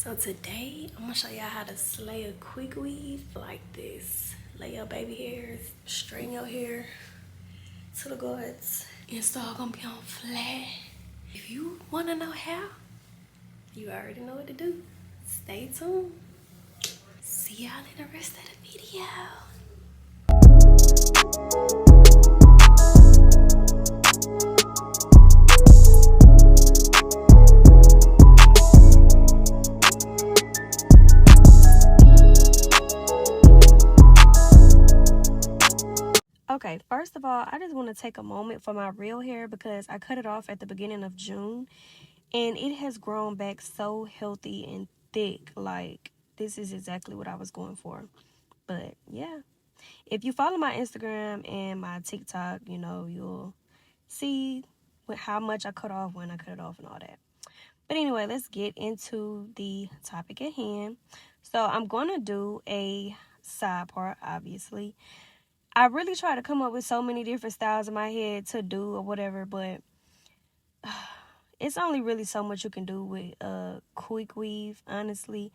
So today I'm gonna show y'all how to slay a quick weave like this. Lay your baby hairs, straighten your hair to the guards. It's all gonna be on flat. If you wanna know how, you already know what to do. Stay tuned. See y'all in the rest of the video. Okay, first of all, I just want to take a moment for my real hair because I cut it off at the beginning of June and it has grown back so healthy and thick. Like, this is exactly what I was going for. But yeah, if you follow my Instagram and my TikTok, you know, you'll see how much I cut off, when I cut it off, and all that. But anyway, let's get into the topic at hand. So I'm going to do a side part, obviously. I really try to come up with so many different styles in my head to do or whatever, but it's only really so much you can do with a quick weave, honestly.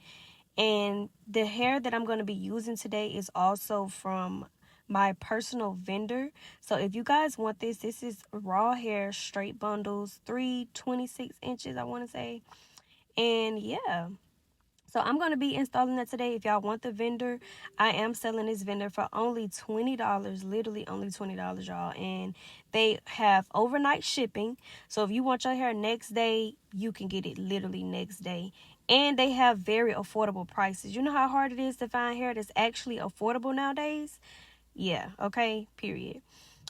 And the hair that I'm going to be using today is also from my personal vendor. So if you guys want this is raw hair straight bundles, 326 inches, I want to say. And yeah. So I'm going to be installing that today. If y'all want the vendor, I am selling this vendor for only $20, literally only $20, y'all. And they have overnight shipping. So if you want your hair next day, you can get it literally next day. And they have very affordable prices. You know how hard it is to find hair that's actually affordable nowadays? Yeah, okay, period.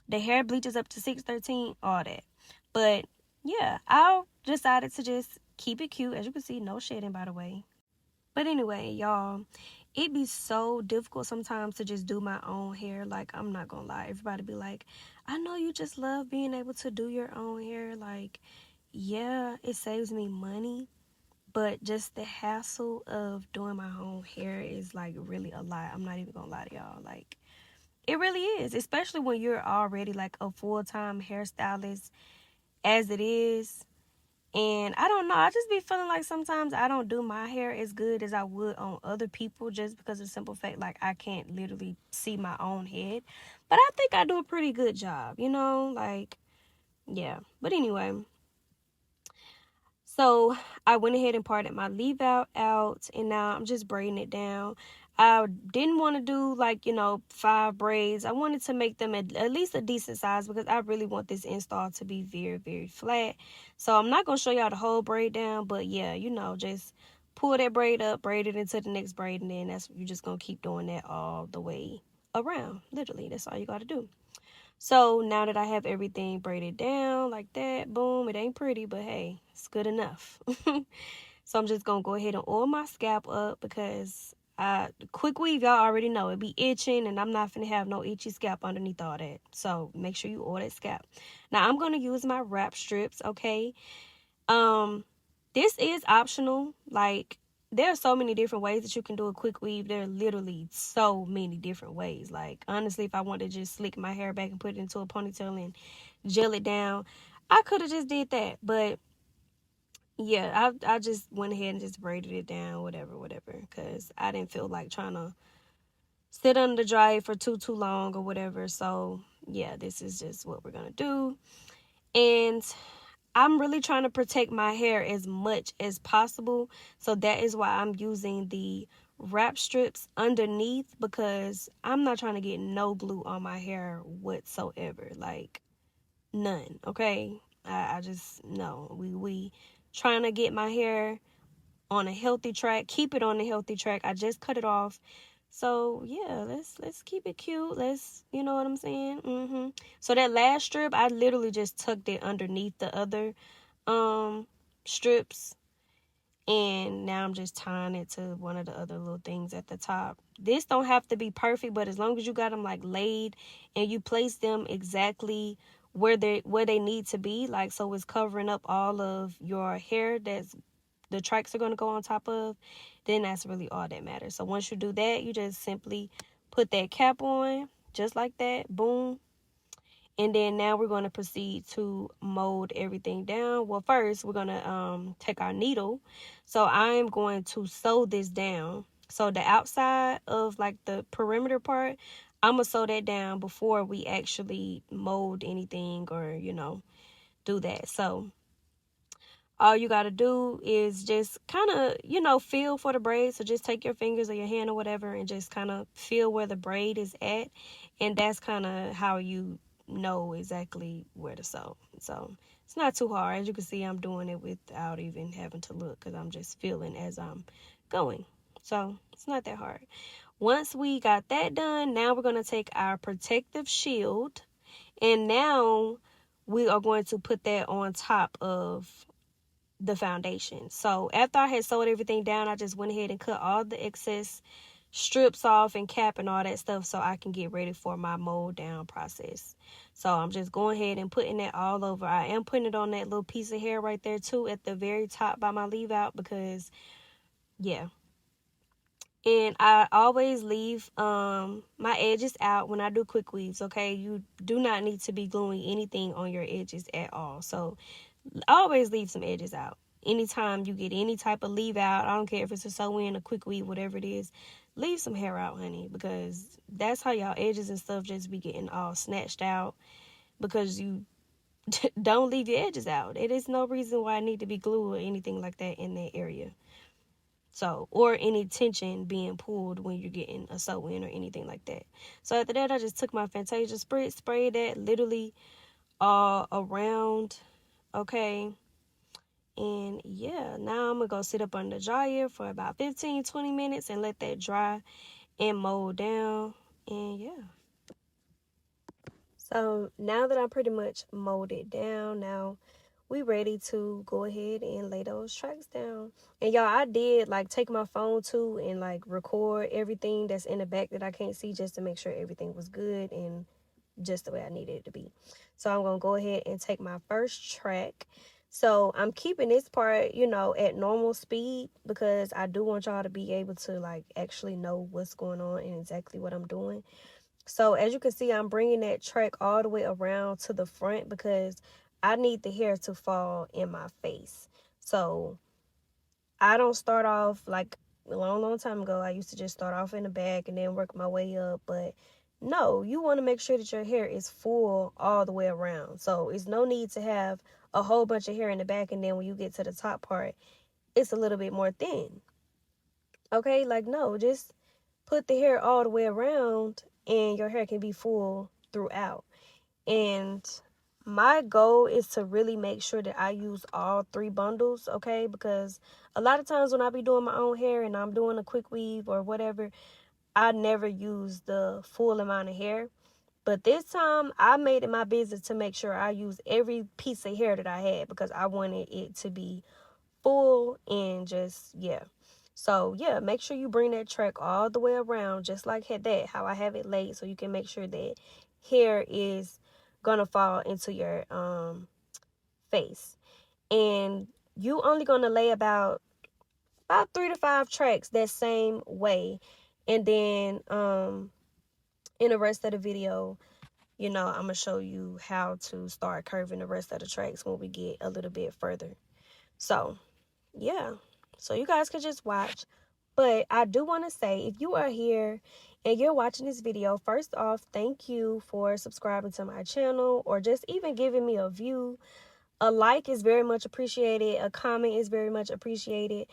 The hair bleaches up to 613, all that. But yeah, I decided to just keep it cute. As you can see, no shedding, by the way. But anyway, y'all, it be so difficult sometimes to just do my own hair. Like, I'm not gonna lie. Everybody be like, I know you just love being able to do your own hair. Like, yeah, it saves me money. But just the hassle of doing my own hair is, like, really a lot. I'm not even gonna lie to y'all. Like, it really is. Especially when you're already, like, a full-time hairstylist as it is. And I don't know, I just be feeling like sometimes I don't do my hair as good as I would on other people just because of the simple fact, like, I can't literally see my own head. But I think I do a pretty good job, you know, like, yeah. But anyway, so I went ahead and parted my leave out, and now I'm just braiding it down. I didn't want to do, like, you know, 5 braids. I wanted to make them at least a decent size because I really want this install to be very, very flat. So I'm not going to show y'all the whole braid down, but yeah, you know, just pull that braid up, braid it into the next braid, and then you're just going to keep doing that all the way around. Literally, that's all you got to do. So now that I have everything braided down like that, boom, it ain't pretty, but hey, it's good enough. So I'm just going to go ahead and oil my scalp up because quick weave, y'all already know, it be itching and I'm not finna have no itchy scalp underneath all that. So make sure you oil that scalp. Now I'm going to use my wrap strips, okay? This is optional. Like, there are so many different ways that you can do a quick weave. There are literally so many different ways. Like, honestly, if I wanted to just slick my hair back and put it into a ponytail and gel it down, I could have just did that. But yeah, I just went ahead and just braided it down, whatever, because I didn't feel like trying to sit under the dryer for too long or whatever. So yeah, this is just what we're gonna do. And I'm really trying to protect my hair as much as possible. So that is why I'm using the wrap strips underneath, because I'm not trying to get no glue on my hair whatsoever. Like, none, okay? I just, no. We trying to get my hair on a healthy track. Keep it on a healthy track. I just cut it off. So yeah, let's keep it cute. Let's, you know what I'm saying? So that last strip, I literally just tucked it underneath the other strips, and now I'm just tying it to one of the other little things at the top. This don't have to be perfect, but as long as you got them like laid and you place them exactly where they need to be, like, so it's covering up all of your hair that's the tracks are going to go on top of, then that's really all that matters. So once you do that, you just simply put that cap on just like that, boom, And then now we're going to proceed to mold everything down. Well, first we're going to take our needle. So I'm going to sew this down. So the outside of like the perimeter part, I'm going to sew that down before we actually mold anything or, do that. So all you got to do is just kind of, feel for the braid. So just take your fingers or your hand or whatever and just kind of feel where the braid is at. And that's kind of how you know exactly where to sew. So it's not too hard. As you can see, I'm doing it without even having to look because I'm just feeling as I'm going. So it's not that hard. Once we got that done, now we're going to take our protective shield. And now we are going to put that on top of the foundation. So after I had sewed everything down, I just went ahead and cut all the excess strips off and cap and all that stuff so I can get ready for my mold down process. So I'm just going ahead and putting that all over. I am putting it on that little piece of hair right there too at the very top by my leave out because yeah. And I always leave my edges out when I do quick weaves, okay? You do not need to be gluing anything on your edges at all. So always leave some edges out. Anytime you get any type of leave out, I don't care if it's a sew in, a quick weave, whatever it is, leave some hair out, honey, because that's how y'all edges and stuff just be getting all snatched out because you don't leave your edges out. It is no reason why I need to be glue or anything like that in that area. So, or any tension being pulled when you're getting a sew in or anything like that. So after that, I just took my Fantasia spray, sprayed that literally all around, okay? And yeah, now I'm going to go sit up under the dryer for about 15-20 minutes and let that dry and mold down. And yeah. So now that I'm pretty much molded down, now we ready to go ahead and lay those tracks down. And y'all, I did like take my phone too and like record everything that's in the back that I can't see just to make sure everything was good and just the way I needed it to be. So I'm going to go ahead and take my first track. So I'm keeping this part, at normal speed because I do want y'all to be able to like actually know what's going on and exactly what I'm doing. So as you can see, I'm bringing that track all the way around to the front because I need the hair to fall in my face. So I don't start off like a long time ago. I used to just start off in the back and then work my way up. But no, you want to make sure that your hair is full all the way around. So it's no need to have a whole bunch of hair in the back and then when you get to the top part, it's a little bit more thin. Okay, like no, just put the hair all the way around and your hair can be full throughout. And my goal is to really make sure that I use all 3 bundles, okay? Because a lot of times when I be doing my own hair and I'm doing a quick weave or whatever, I never use the full amount of hair. But this time I made it my business to make sure I use every piece of hair that I had because I wanted it to be full and just, yeah. So yeah, make sure you bring that track all the way around just like that, how I have it laid, so you can make sure that hair is gonna fall into your face. And you only gonna lay about 3 to 5 tracks that same way. And then in the rest of the video, I'm gonna show you how to start curving the rest of the tracks when we get a little bit further. So yeah, so you guys can just watch. But I do want to say, if you are here and you're watching this video, first off, thank you for subscribing to my channel or just even giving me a view. A like is very much appreciated. A comment is very much appreciated.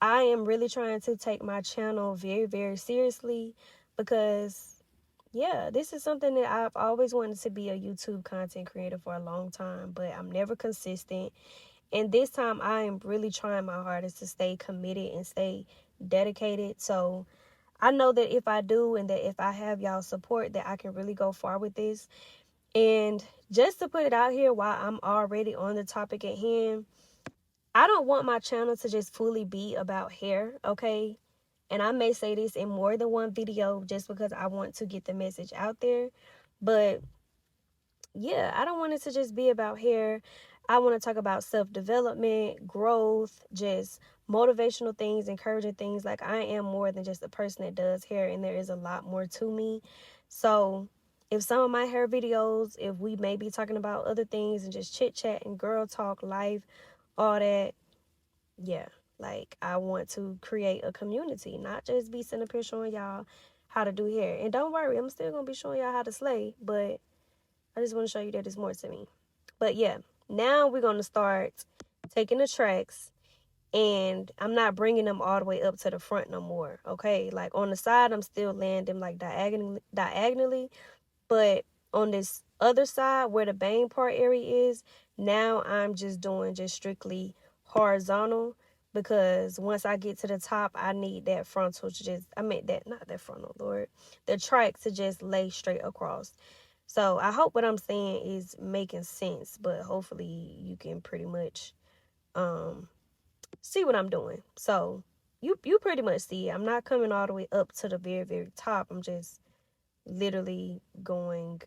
I am really trying to take my channel very, very seriously because, yeah, this is something that I've always wanted to be a YouTube content creator for a long time, but I'm never consistent. And this time I am really trying my hardest to stay committed and stay dedicated. So I know that if I do and that if I have y'all support, that I can really go far with this. And just to put it out here while I'm already on the topic at hand, I don't want my channel to just fully be about hair, okay? And I may say this in more than one video just because I want to get the message out there. But yeah, I don't want it to just be about hair. I want to talk about self-development, growth, just motivational things, encouraging things. Like I am more than just a person that does hair, and there is a lot more to me. So if some of my hair videos, if we may be talking about other things and just chit chat and girl talk, life, all that, yeah, like I want to create a community, not just be sitting up here showing y'all how to do hair. And don't worry, I'm still gonna be showing y'all how to slay, but I just want to show you that there's more to me. But yeah, now we're gonna start taking the tracks, and I'm not bringing them all the way up to the front no more. Okay, like on the side, I'm still laying them like diagonally, but on this other side where the bang part area is, now I'm just doing just strictly horizontal, because once I get to the top, I need that frontal to just, I mean that, not that frontal, Lord, the track to just lay straight across. So I hope what I'm saying is making sense, but hopefully you can pretty much see what I'm doing. So you pretty much see it. I'm not coming all the way up to the very, very top. I'm just literally going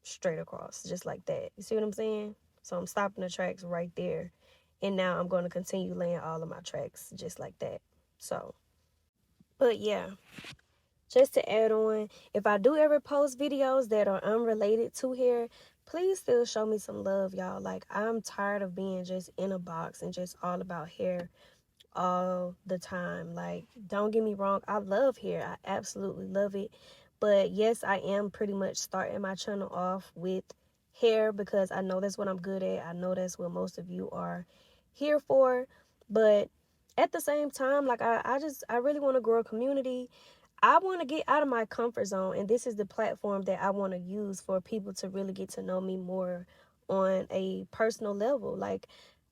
straight across, just like that. You see what I'm saying? So I'm stopping the tracks right there. And now I'm going to continue laying all of my tracks just like that. So, but yeah, just to add on, if I do ever post videos that are unrelated to hair, please still show me some love, y'all. Like, I'm tired of being just in a box and just all about hair all the time. Like, don't get me wrong, I love hair. I absolutely love it. But yes, I am pretty much starting my channel off with hair because I know that's what I'm good at. I know that's what most of you are here for. But at the same time, like I really want to grow a community. I want to get out of my comfort zone, and this is the platform that I want to use for people to really get to know me more on a personal level. Like,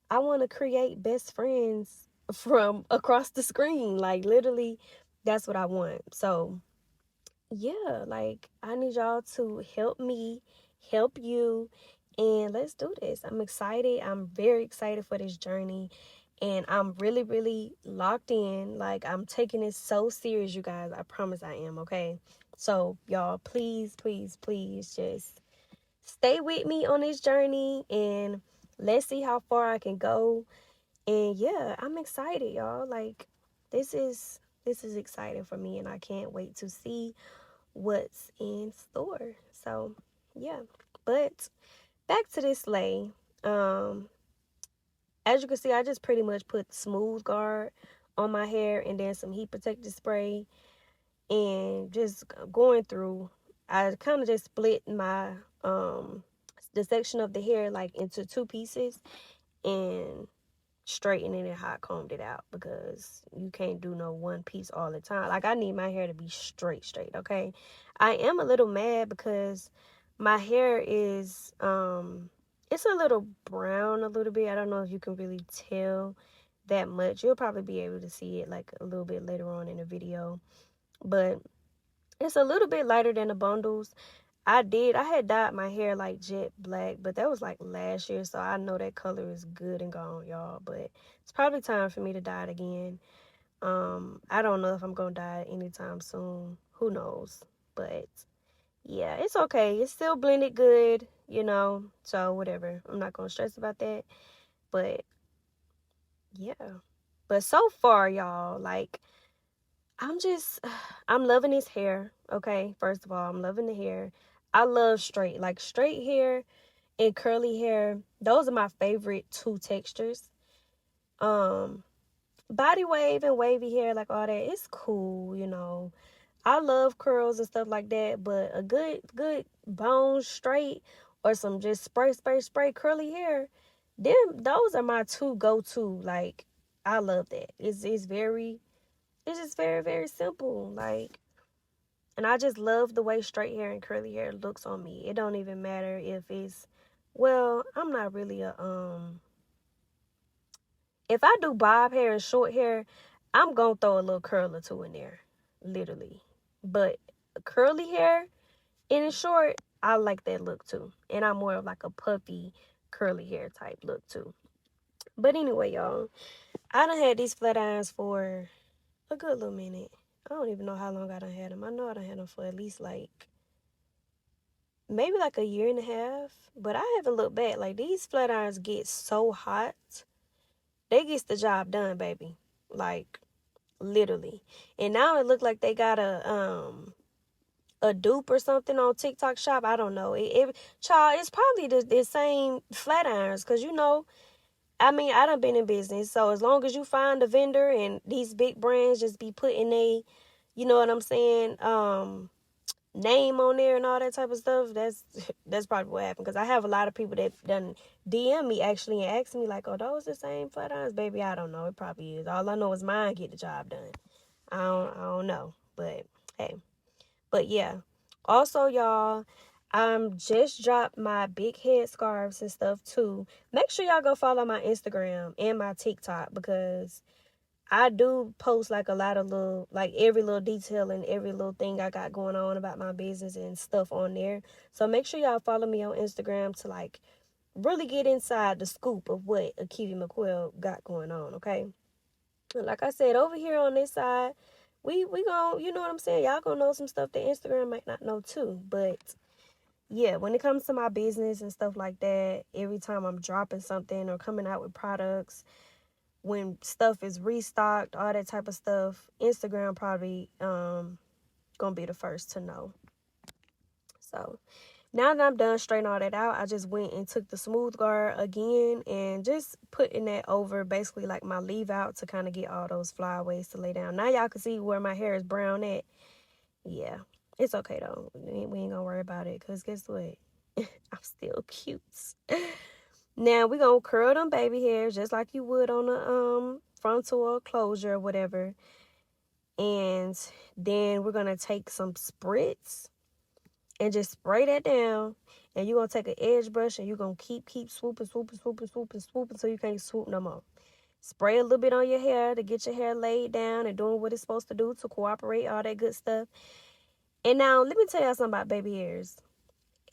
I want to create best friends from across the screen. Like, literally, that's what I want. So, yeah, like, I need y'all to help me, help you, and let's do this. I'm excited. I'm very excited for this journey, and I'm really, really locked in. Like, I'm taking this so serious, you guys. I promise I am, okay? So, y'all, please, please, please just stay with me on this journey, and let's see how far I can go. And yeah, I'm excited, y'all. Like, this is exciting for me, and I can't wait to see what's in store. So yeah, but back to this lay. um as you can see, I just pretty much put smooth guard on my hair and then some heat protectant spray, and just going through, I kind of just split my the section of the hair like into two pieces, and straightened it and hot combed it out, because you can't do no one piece all the time. Like, I need my hair to be straight, okay? I am a little mad because my hair is it's a little brown a little bit. I don't know if you can really tell that much. You'll probably be able to see it like a little bit later on in the video, but it's a little bit lighter than the bundles. I had dyed my hair like jet black, but that was like last year, so I know that color is good and gone, y'all. But it's probably time for me to dye it again. I don't know if I'm gonna dye it anytime soon. Who knows? But yeah, it's okay. It's still blended good, you know. So whatever. I'm not gonna stress about that. But yeah. But so far, y'all, like, I'm loving his hair, okay? First of all, I'm loving the hair. I love straight. Like, straight hair and curly hair, those are my favorite two textures. Body wave and wavy hair, like all that, it's cool, you know. I love curls and stuff like that, but a good bone straight or some just spray curly hair, those are my two go-to. Like, I love that. It's just very, very simple. Like, and I just love the way straight hair and curly hair looks on me. It don't even matter if it's, well, I'm not really if I do bob hair and short hair, I'm gonna throw a little curl or two in there, literally. But curly hair and it's short, I like that look too. And I'm more of like a puffy curly hair type look too. But anyway, y'all, I done had these flat irons for a good little minute. I don't even know how long I done had them. I know I done had them for at least like maybe like a year and a half. But I haven't looked back. Like, these flat irons get so hot. They gets the job done, baby. Like, literally. And now it look like they got a dupe or something on TikTok shop. I don't know. Child, it's probably the same flat irons, because I mean, I done been in business, so as long as you find a vendor, and these big brands just be putting you know what I'm saying, name on there and all that type of stuff, that's probably what happened. Because I have a lot of people that done DM me actually and ask me like, "Oh, those the same flat irons?" Baby, I don't know. It probably is. All I know is mine get the job done. I don't know, but hey, but yeah. Also, y'all, I'm just dropped my big head scarves and stuff too. Make sure y'all go follow my Instagram and my TikTok, because I do post like a lot of like every little detail and every little thing I got going on about my business and stuff on there. So make sure y'all follow me on Instagram to like really get inside the scoop of what Akiva McQuill got going on, okay? And like I said, over here on this side, we gon', you know what I'm saying? Y'all gonna know some stuff that Instagram might not know too. But yeah, when it comes to my business and stuff like that, every time I'm dropping something or coming out with products, when stuff is restocked, all that type of stuff, Instagram probably gonna be the first to know. So now that I'm done straightening all that out, I just went and took the smooth guard again and just putting that over basically like my leave out to kind of get all those flyaways to lay down. Now y'all can see where my hair is brown at. Yeah, it's okay though. We ain't gonna worry about it, because guess what? I'm still cute. Now we're gonna curl them baby hairs just like you would on a frontal or closure or whatever. And then we're gonna take some spritz and just spray that down. And you're gonna take an edge brush and you're gonna keep swooping until you can't swoop no more. Spray a little bit on your hair to get your hair laid down and doing what it's supposed to do to cooperate, all that good stuff. And now let me tell y'all something about baby hairs.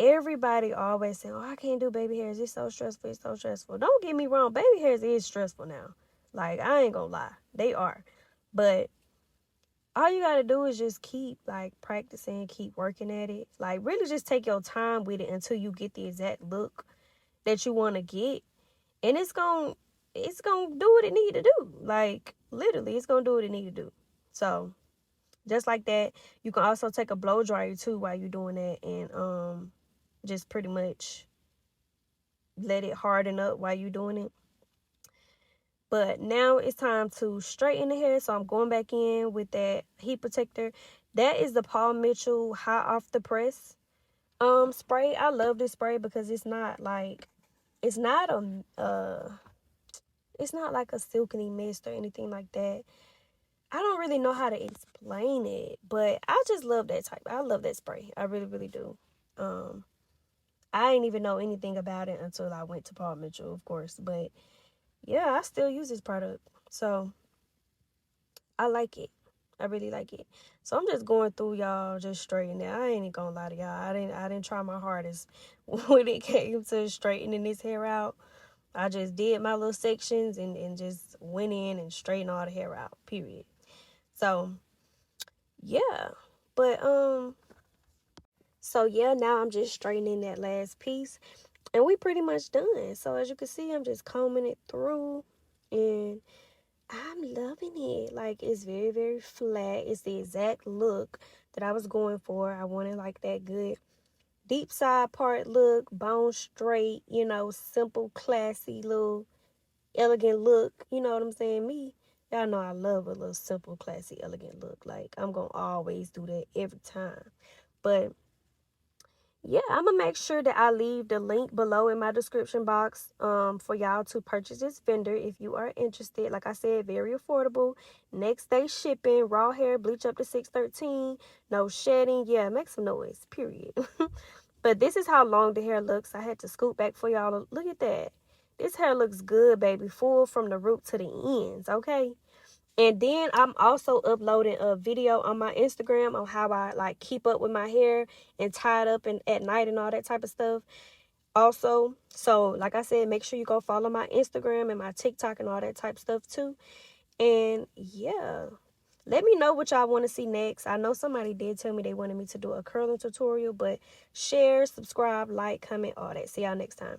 Everybody always say, "Oh, I can't do baby hairs. It's so stressful. It's so stressful." Don't get me wrong. Baby hairs is stressful now. Like, I ain't gonna lie. They are. But all you gotta do is just keep, like, practicing, keep working at it. Like, really just take your time with it until you get the exact look that you want to get. And it's gonna do what it need to do. Like, literally, it's gonna do what it need to do. So, just like that, you can also take a blow dryer, too, while you're doing that. And, just pretty much let it harden up while you're doing it. But now it's time to straighten the hair, so I'm going back in with that heat protector. That is the Paul Mitchell hot off the press spray. I love this spray because it's not like it's not like a silky mist or anything like that. I don't really know how to explain it, but I just love that type. I love that spray. I really, really do. I didn't even know anything about it until I went to Paul Mitchell, of course. But yeah, I still use this product. So I like it. I really like it. So I'm just going through, y'all, just straightening it. I ain't gonna lie to y'all. I didn't try my hardest when it came to straightening this hair out. I just did my little sections and just went in and straightened all the hair out. Period. So yeah. But so yeah, now I'm just straightening that last piece. And we pretty much done. So as you can see, I'm just combing it through. And I'm loving it. Like, it's very, very flat. It's the exact look that I was going for. I wanted like that good deep side part look, bone straight, simple, classy, little elegant look. You know what I'm saying? Y'all know I love a little simple, classy, elegant look. Like, I'm going to always do that every time. But yeah, I'm gonna make sure that I leave the link below in my description box for y'all to purchase this vendor if you are interested. Like I said, very affordable. Next day shipping, raw hair, bleach up to 613, no shedding. Yeah, make some noise, period. But this is how long the hair looks. I had to scoot back for y'all. Look at that. This hair looks good, baby. Full from the root to the ends, okay? And then I'm also uploading a video on my Instagram on how I like keep up with my hair and tie it up at night and all that type of stuff. Also, so like I said, make sure you go follow my Instagram and my TikTok and all that type of stuff too. And yeah, let me know what y'all want to see next. I know somebody did tell me they wanted me to do a curling tutorial, but share, subscribe, like, comment, all that. See y'all next time.